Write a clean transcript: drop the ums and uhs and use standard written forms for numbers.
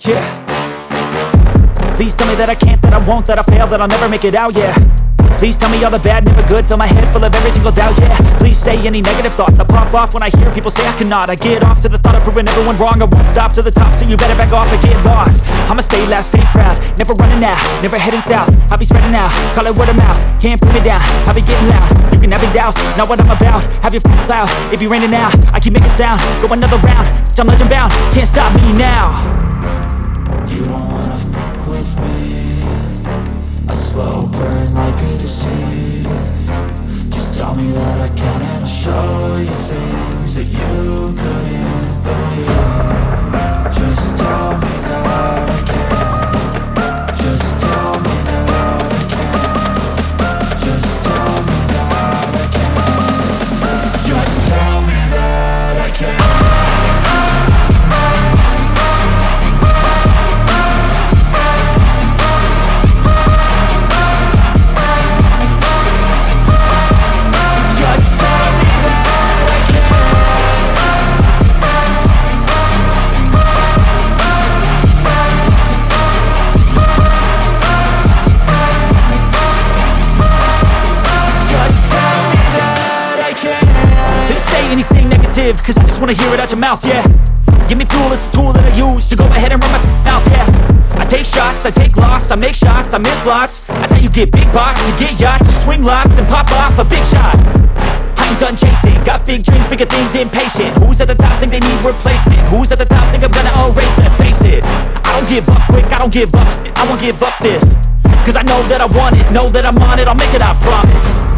Yeah. Please tell me that I can't, that I won't, that I fail, that I'll never make it out, yeah. Please tell me all the bad, never good, fill my head full of every single doubt, yeah. Please say any negative thoughts, I pop off when I hear people say I cannot. I get off to the thought of proving everyone wrong, I won't stop to the top, so you better back off and get lost. I'ma stay loud, stay proud, never running out, never heading south. I'll be spreading out, call it word of mouth, can't put me down, I'll be getting loud. You can have your doubts, not what I'm about, have your cloud, it be raining now, I keep making sound, go another round, I'm legend bound, can't stop me now. You don't wanna fuck with me, a slow burn like a disease. Just tell me that I can and I'll show you things that you couldn't believe. Just tell me that I can. Just tell me that I can. Just tell me that I can. Just tell me that I can. Cause I just wanna hear it out your mouth, yeah. Give me fuel, it's a tool that I use to go ahead and run my mouth, yeah. I take shots, I take loss, I make shots, I miss lots. That's how you get big box, you get yachts, you swing lots and pop off a big shot. I ain't done chasing, got big dreams, bigger things, impatient. Who's at the top think they need replacement? Who's at the top think I'm gonna erase them? Face it, I don't give up quick, I don't give up, I won't give up this. Cause I know that I want it, know that I'm on it, I'll make it, I promise.